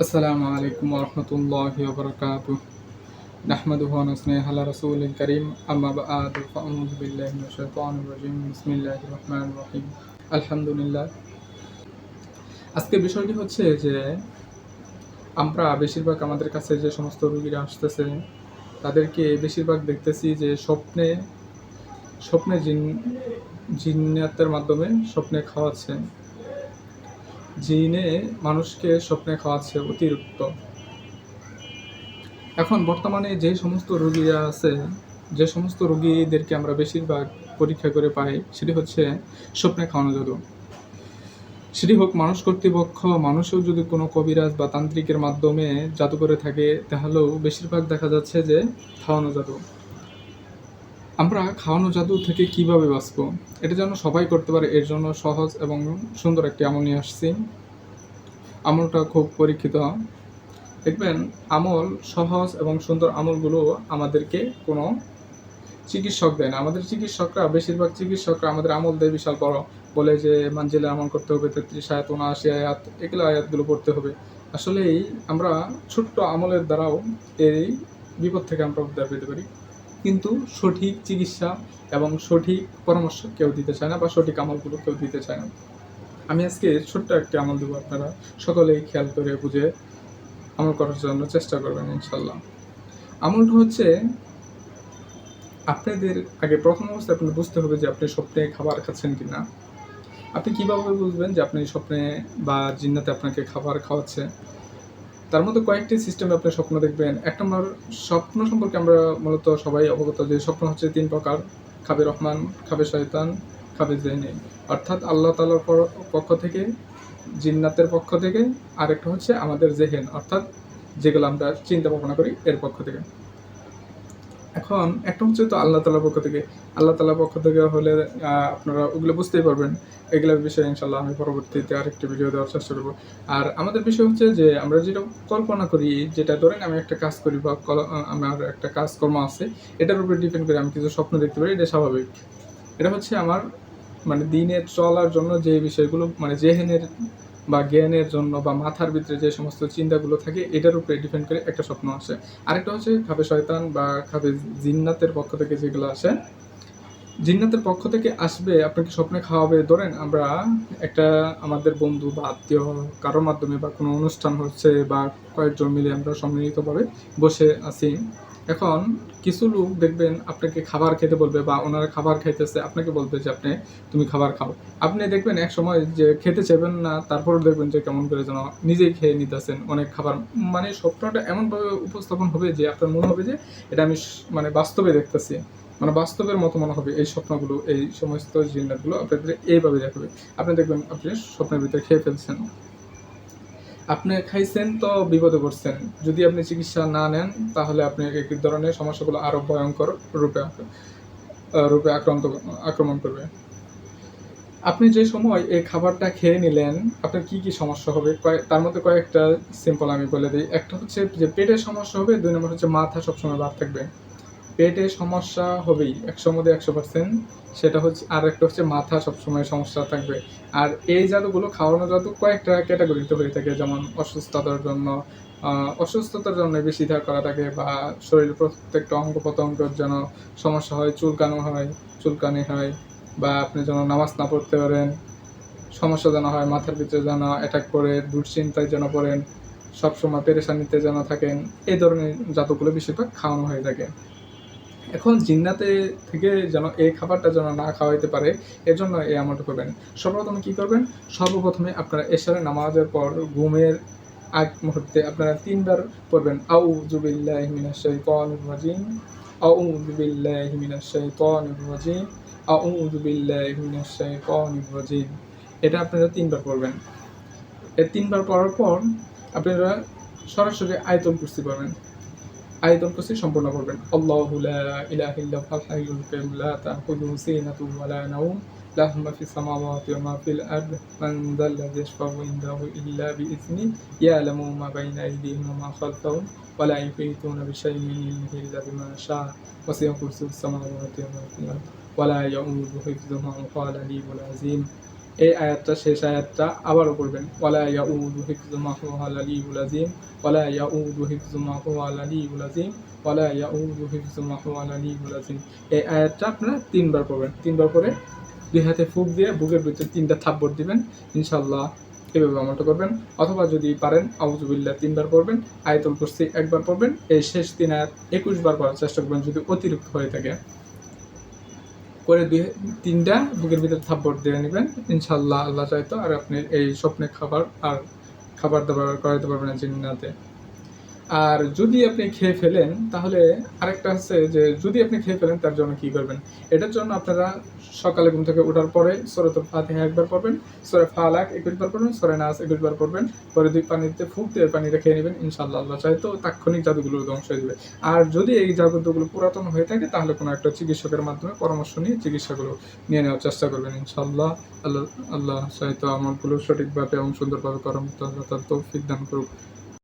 আসসালামু আলাইকুম ওরহমতুল্লাহি ওয়াবারাকাতুহ। নাহমাদুহু ওয়া নুসাল্লি আলা রাসূলিল কারীম, আম্মা বা'দু, ফাআউযু বিল্লাহি মিনাশ শাইতানির রাজীম। বিসমিল্লাহির রহমানির রহিম। আলহামদুলিল্লাহ। আজকের বিষয়টি হচ্ছে যে আমরা বেশিরভাগ আমাদের কাছে যে সমস্ত রোগীরা আসতেছে তাদেরকে বেশিরভাগ দেখতেছি যে স্বপ্নে স্বপ্নে জিন্নাতের মাধ্যমে স্বপ্নে খাওয়াচ্ছে। জিনে মানুষকে স্বপ্নে খাওয়াচ্ছে অতিরিক্ত। এখন বর্তমানে যে সমস্ত রোগীরা আছে, যে সমস্ত রোগীদেরকে আমরা বেশিরভাগ পরীক্ষা করে পাই, সেটি হচ্ছে স্বপ্নে খাওয়ানো জাদু। সেটি হোক মানুষ কর্তৃপক্ষ, মানুষও যদি কোনো কবিরাজ বা তান্ত্রিকের মাধ্যমে জাদু করে থাকে, তাহলেও বেশিরভাগ দেখা যাচ্ছে যে খাওয়ানো জাদু। আমরা খাওয়ানো জাদু থেকে কিভাবে বাঁচবো, এটা যেন সবাই করতে পারে, এর জন্য সহজ এবং সুন্দর একটি আমল নিয়ে আসছি। আমলটা খুব পরীক্ষিত। দেখবেন, আমল সহজ এবং সুন্দর আমলগুলো আমাদেরকে কোনো চিকিৎসক দেয় না। আমাদের চিকিৎসকরা, বেশিরভাগ চিকিৎসকরা আমাদের আমল দেয় বিশাল বড়, বলে যে মানজিলে আমল করতে হবে 33 আয়াত, 79 আয়াত, এগুলো আয়াতগুলো পড়তে হবে। আসলেই আমরা ছোট্ট আমলের দ্বারাও এই বিপদ থেকে আমরা উদ্ধার পেতে পারি, কিন্তু সঠিক চিকিৎসা এবং সঠিক পরামর্শ কেউ দিতে চায় না, বা সঠিক আমলগুলো কেউ দিতে চায় না। আমি আজকে ছোট্ট একটি আমল দেবো, আপনারা সকলেই খেয়াল করে বুঝে আমল করার জন্য চেষ্টা করবেন ইনশাল্লাহ। আমলটা হচ্ছে, আপনাদের আগে প্রথম অবস্থায় আপনি বুঝতে হবে যে আপনি স্বপ্নে খাবার খাচ্ছেন কিনা। আপনি কিভাবে বুঝবেন যে আপনি স্বপ্নে বা জিন্নাতে আপনাকে খাবার খাওয়াচ্ছে? তার মধ্যে কয়েকটি সিস্টেমে আপনি স্বপ্ন দেখবেন। এক নম্বর, স্বপ্ন সম্পর্কে আমরা মূলত সবাই অবগত যে স্বপ্ন হচ্ছে 3 প্রকার: খাবে রহমান, খাবে শয়তান, খাবে জিন। অর্থাৎ আল্লাহ তাআলার পক্ষ থেকে, জিন্নাতের পক্ষ থেকে, আরেকটা হচ্ছে আমাদের জেহেন, অর্থাৎ যেগুলো আমরা চিন্তা ভাবনা করি এর পক্ষ থেকে। এখন একটা হচ্ছে তো আল্লাহ তাআলার পক্ষ থেকে। আল্লাহ তাআলার পক্ষ থেকে হলে আপনারা ওগুলো বুঝতেই পারবেন। এগুলোর বিষয়ে ইনশাআল্লাহ আমি পরবর্তীতে আরেকটি ভিডিও দেওয়ার চেষ্টা করব। আর আমাদের বিষয় হচ্ছে যে আমরা যেটা কল্পনা করি, যেটা ধরেন আমি একটা কাজ করি বা আমার একটা কাজকর্ম আছে, এটার উপর ডিপেন্ড করে আমি কিছু স্বপ্ন দেখতে পারি, এটা স্বাভাবিক। এটা হচ্ছে আমার দিনে চলার জন্য যে বিষয়গুলো জেহেনের বা জ্ঞানের জন্য বা মাথার ভিতরে যে সমস্ত চিন্তাগুলো থাকে, এটার উপরে ডিপেন্ড করে একটা স্বপ্ন আসে। আরেকটা হচ্ছে খাবে শয়তান বা খাবে জিন্নাতের পক্ষ থেকে যেগুলো আসে। জিন্নাতের পক্ষ থেকে আসবে, আপনাকে স্বপ্নে খাওয়াবে। ধরেন আমরা একটা আমাদের বন্ধু বা আত্মীয় কারোর মাধ্যমে বা কোনো অনুষ্ঠান হচ্ছে, বা কয়েকজন মিলে আমরা সম্মিলিতভাবে বসে আছি। এখন কিছু লোক দেখবেন আপনাকে খাবার খেতে বলবে, বা ওনারা খাবার খাইতেছে, আপনাকে বলবে যে তুমি খাবার খাও। আপনি দেখবেন এক সময় যে খেতে চাইবেন না, তারপরে দেখবেন যে কেমন করে যেন নিজেই খেয়ে নিতেছেন অনেক খাবার। স্বপ্নটা এমনভাবে উপস্থাপন হবে যে আপনার মনে হবে যে এটা আমি বাস্তবে দেখতেছি, বাস্তবের মতো মনে হবে। এই স্বপ্নগুলো, এই সমস্ত জিন্নাতগুলো আপনাদের এইভাবে দেখাবে। আপনি দেখবেন আপনি স্বপ্নের ভিতরে খেয়ে ফেলছেন। আপনি খাইছেন তো বিপদে পড়ছেন। যদি আপনি চিকিৎসা না নেন, তাহলে আপনি এক ধরনের সমস্যাগুলো আরো ভয়ঙ্কর রূপে আক্রমণ করবে। আপনি যে সময় এই খাবারটা খেয়ে নিলেন, আপনার কি কি সমস্যা হবে তার মধ্যে কয়েকটা সিম্পল আমি বলে দিই। একটা হচ্ছে যে পেটের সমস্যা হবে, 2 নম্বর হচ্ছে মাথা সবসময় ভার থাকবে। পেটের সমস্যা হবেই 100 মধ্যে 100%, সেটা হচ্ছে। আর একটা হচ্ছে মাথা সবসময় সমস্যা থাকবে। আর এই জাদুগুলো, খাওয়ানো জাদু কয়েকটা ক্যাটাগরিতে হয়ে থাকে, যেমন অসুস্থতার জন্য বেশি করা থাকে, বা শরীরের প্রত্যেকটা অঙ্গ প্রত্যঙ্গের যেন সমস্যা হয়, চুলকানি হয়, বা আপনি যেন নামাজ না পড়তে পারেন, সমস্যা যেন হয়, মাথার ভিতরে যেন অ্যাটাক করে, দুশ্চিন্তায় যেন পড়েন, সবসময় পেরেশানিতে যেন থাকেন, এই ধরনের জাদুগুলো বেশিরভাগ খাওয়ানো হয়ে থাকে। এখন জিন্নাতে থেকে যেন এই খাবারটা যেন না খাওয়াইতে পারে, এর জন্য এই আমলটা করবেন। সর্বপ্রথমে কি করবেন? সর্বপ্রথমে আপনারা এশারের নামাজের পর ঘুমের আগ মুহূর্তে আপনারা 3 বার পড়বেন, আউযু বিল্লাহি মিনাশ শাইতানির রাজিম, আউযু বিল্লাহি মিনাশ শাইতানির রাজিম, আউযু বিল্লাহি মিনাশ শাইতানির রাজিম। এটা আপনারা 3 বার পড়বেন। এই 3 বার পড়ার পর আপনারা সরাসরি আয়াতুল কুরসি পড়বেন। আয়াতুল কুরসি সম্পূর্ণ করবেন। আল্লাহু লা ইলাহা ইল্লাহুল হাইয়ুল কাইয়্যুম লা তাখুযুহু সিনাতুন ওয়া লা নাওম লাহু মা ফিস সামাওয়াতি ওয়া মা ফিল আরদ মান যাল্লাযী ইয়াশফা'ু ইনদাহু ইল্লা বিইযনিহি ইয়া'লামু মা বাইনা আইদিহিম ওয়া মা খালফাহুম ওয়া লা ইউহীতুনা বিশাইইন মিন ইলমিহি ইল্লা বিমা শাআ ওয়াসি'a কুরসিয়্যুহু সামাওয়াতি ওয়া মা ফিল আরদ ওয়া লা ইয়াউদুহু হিফযুহুমা ওয়া হুয়াল আলিয়্যুল আযীম। এই আয়াতটা শেষ আয়াতটা আবারও পড়বেন, ওয়ালা ইয়াউদু হিফযুহুমা ওয়াল আলিয়্যুল আযীম, ওয়ালা ইয়াউদু হিফযুহুমা ওয়াল আলিয়্যুল আযীম, ওয়ালা ইয়াউদু হিফযুহুমা ওয়াল আলিয়্যুল আযীম। এই আয়াতটা আপনারা ৩ বার পড়বেন। ৩ বার পরে ২ হাতে ফুঁক দিয়ে বুকের ভিতরে ৩টা থাপ্পড় দিবেন। ইনশাআল্লাহ এভাবে আমলটা করবেন। অথবা যদি পারেন আউযু বিল্লাহ ৩ বার পড়বেন, আয়াতুল কুরসি ১ বার পড়বেন। এই শেষ ৩ আয়াত ২১ বার পড়ার চেষ্টা করবেন যদি অতিরিক্ত হয়ে থাকে। করে ৩টা বুকের ভিতরে থাপ্পড় দিয়ে নেবেন। ইনশাআল্লাহ আল্লাহ চাইতো আর আপনি এই স্বপ্নে খাবার দাবার করাইতে পারবেন না জিন্নাতে। আর যদি আপনি খেয়ে ফেলেন তাহলে আরেকটা আছে যে যদি আপনি খেয়ে ফেলেন তার জন্য কি করবেন? এটার জন্য আপনারা সকালে ঘুম থেকে ওঠার পরে সূরাতুল ফাতিহা ১ বার পড়বেন, সূরা ফালাক ২১ বার পড়বেন, সূরা নাস ২১ বার পড়বেন। পরে পানিতে ফুঁক দিয়ে পানিটা খেয়ে নেবেন। ইনশাআল্লাহ আল্লাহ চাইতো তাৎক্ষণিক জাদুগুলো ধ্বংস হয়ে যাবে। আর যদি এই জাদুগুলো পুরাতন হয়ে থাকে তাহলে কোনো একটা চিকিৎসকের মাধ্যমে পরামর্শ নিয়ে চিকিৎসাগুলো নিয়ে নেওয়ার চেষ্টা করবেন। ইনশাআল্লাহ আল্লাহ চাইতো আমলগুলো সঠিকভাবে এবং সুন্দরভাবে করার মতো আল্লাহ তাআলা তৌফিক দান করুক।